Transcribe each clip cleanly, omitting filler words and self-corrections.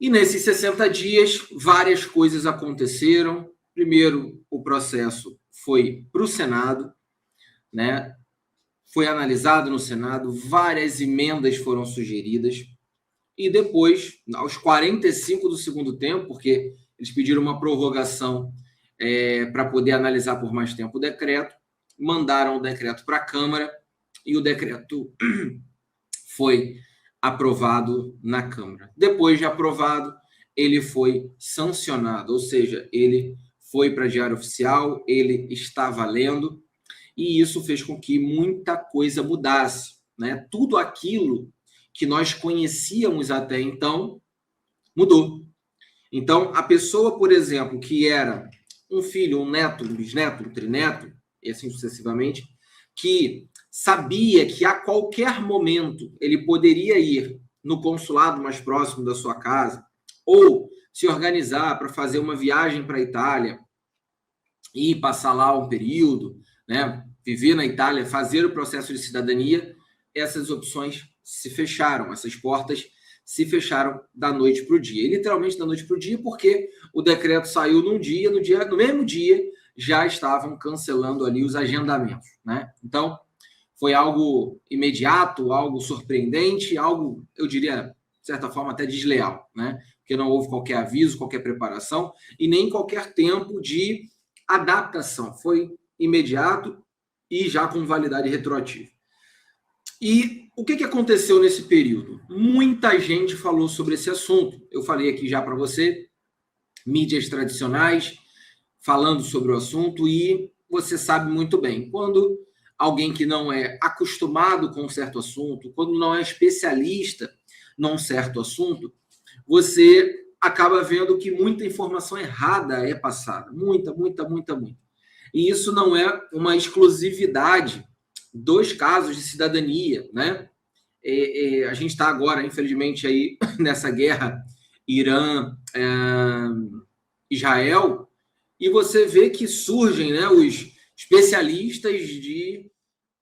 E nesses 60 dias, várias coisas aconteceram. Primeiro, o processo foi para o Senado, né? Foi analisado no Senado, várias emendas foram sugeridas. E depois, aos 45 do segundo tempo, porque eles pediram uma prorrogação para poder analisar por mais tempo o decreto, mandaram o decreto para a Câmara e o decreto foi aprovado na Câmara. Depois de aprovado, ele foi sancionado, ou seja, ele foi para Diário Oficial, ele está valendo, e isso fez com que muita coisa mudasse, né? Tudo aquilo que nós conhecíamos até então mudou. Então, a pessoa, por exemplo, que era um filho, um neto, um bisneto, um trineto, e assim sucessivamente, que sabia que a qualquer momento ele poderia ir no consulado mais próximo da sua casa ou se organizar para fazer uma viagem para a Itália e passar lá um período, né, viver na Itália, fazer o processo de cidadania, essas opções se fecharam, essas portas se fecharam da noite para o dia. E literalmente da noite para o dia, porque o decreto saiu no mesmo dia, já estavam cancelando ali os agendamentos, né? Então, foi algo imediato, algo surpreendente, algo, eu diria, de certa forma, até desleal, né? Porque não houve qualquer aviso, qualquer preparação e nem qualquer tempo de adaptação. Foi imediato e já com validade retroativa. E o que aconteceu nesse período? Muita gente falou sobre esse assunto. Eu falei aqui já para você, mídias tradicionais falando sobre o assunto, e você sabe muito bem, quando alguém que não é acostumado com um certo assunto, quando não é especialista num certo assunto, você acaba vendo que muita informação errada é passada. Muita. E isso não é uma exclusividade dos casos de cidadania, né? A gente está agora, infelizmente, aí nessa guerra Irã-Israel, e você vê que surgem, né, os especialistas de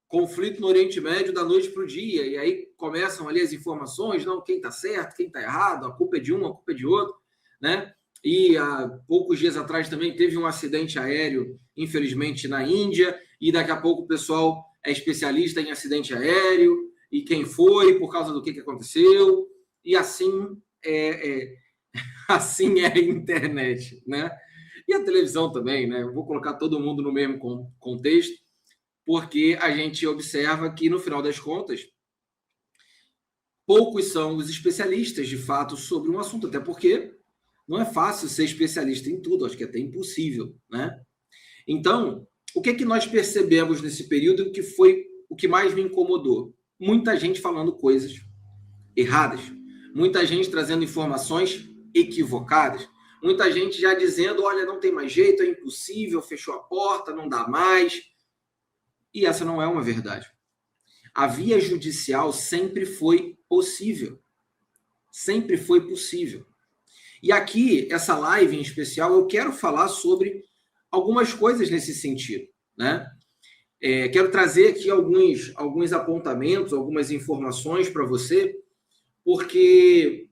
conflito no Oriente Médio da noite para o dia, e aí começam ali as informações, não, quem está certo, quem está errado, a culpa é de um, a culpa é de outro, né? E há poucos dias atrás também teve um acidente aéreo, infelizmente, na Índia, e daqui a pouco o pessoal é especialista em acidente aéreo, e quem foi, por causa do que aconteceu, e assim assim é a internet, né? E a televisão também, né? Eu vou colocar todo mundo no mesmo contexto, porque a gente observa que, no final das contas, poucos são os especialistas, de fato, sobre um assunto, até porque não é fácil ser especialista em tudo, acho que é até impossível, né? Então, o que nós percebemos nesse período que foi o que mais me incomodou? Muita gente falando coisas erradas, muita gente trazendo informações equivocadas, muita gente já dizendo, olha, não tem mais jeito, é impossível, fechou a porta, não dá mais. E essa não é uma verdade. A via judicial sempre foi possível. Sempre foi possível. E aqui, essa live em especial, eu quero falar sobre algumas coisas nesse sentido, né? Quero trazer aqui alguns apontamentos, algumas informações para você, porque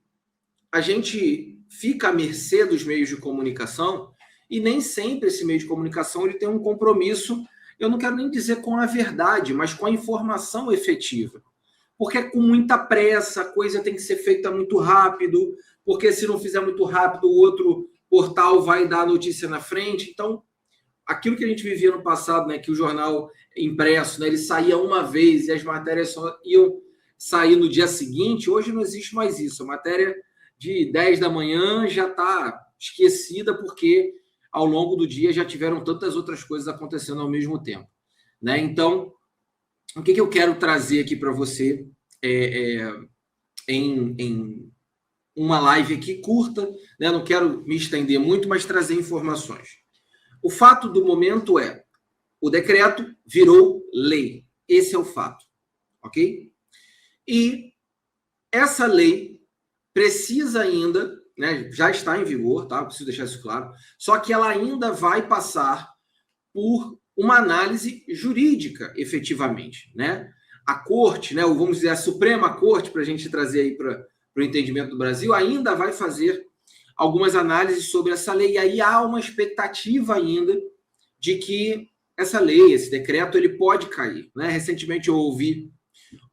a gente fica à mercê dos meios de comunicação e nem sempre esse meio de comunicação ele tem um compromisso, eu não quero nem dizer com a verdade, mas com a informação efetiva. Porque é com muita pressa, a coisa tem que ser feita muito rápido, porque se não fizer muito rápido, o outro portal vai dar a notícia na frente. Então, aquilo que a gente vivia no passado, né, que o jornal impresso, né, ele saía uma vez e as matérias só iam sair no dia seguinte, hoje não existe mais isso. A matéria de 10 da manhã já está esquecida porque ao longo do dia já tiveram tantas outras coisas acontecendo ao mesmo tempo, né? Então, o que eu quero trazer aqui para você em uma live aqui curta, né? Não quero me estender muito, mas trazer informações. O fato do momento é, o decreto virou lei. Esse é o fato, ok? E essa lei precisa ainda, né, já está em vigor, tá? Preciso deixar isso claro, só que ela ainda vai passar por uma análise jurídica, efetivamente, né? A corte, né, ou vamos dizer, a Suprema Corte, para a gente trazer aí para o entendimento do Brasil, ainda vai fazer algumas análises sobre essa lei. E aí há uma expectativa ainda de que essa lei, esse decreto, ele pode cair, né? Recentemente eu ouvi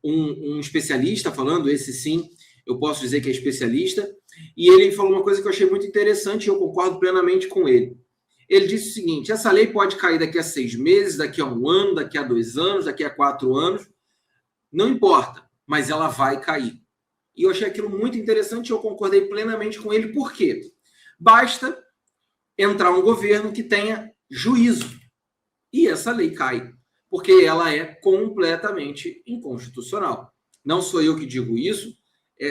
um especialista falando, esse sim, eu posso dizer que é especialista, e ele falou uma coisa que eu achei muito interessante e eu concordo plenamente com ele. Ele disse o seguinte: essa lei pode cair daqui a 6 meses, daqui a 1 ano, daqui a 2 anos, daqui a 4 anos, não importa, mas ela vai cair. E eu achei aquilo muito interessante e eu concordei plenamente com ele. Por quê? Basta entrar um governo que tenha juízo e essa lei cai, porque ela é completamente inconstitucional. Não sou eu que digo isso,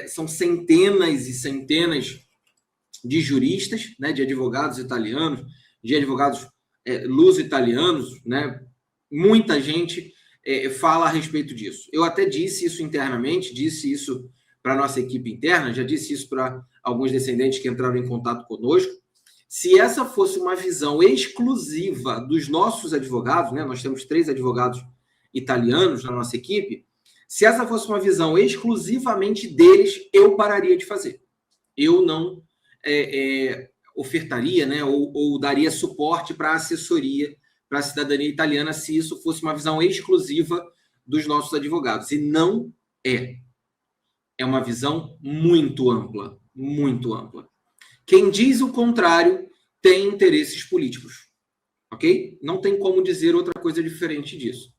são centenas e centenas de juristas, né, de advogados italianos, de advogados luso-italianos, né, muita gente fala a respeito disso. Eu até disse isso internamente, disse isso para a nossa equipe interna, já disse isso para alguns descendentes que entraram em contato conosco. Se essa fosse uma visão exclusiva dos nossos advogados, né, nós temos 3 advogados italianos na nossa equipe, se essa fosse uma visão exclusivamente deles, eu pararia de fazer. Eu não ofertaria, né, ou daria suporte para a assessoria para a cidadania italiana se isso fosse uma visão exclusiva dos nossos advogados. E não é. É uma visão muito ampla, muito ampla. Quem diz o contrário tem interesses políticos, ok? Não tem como dizer outra coisa diferente disso.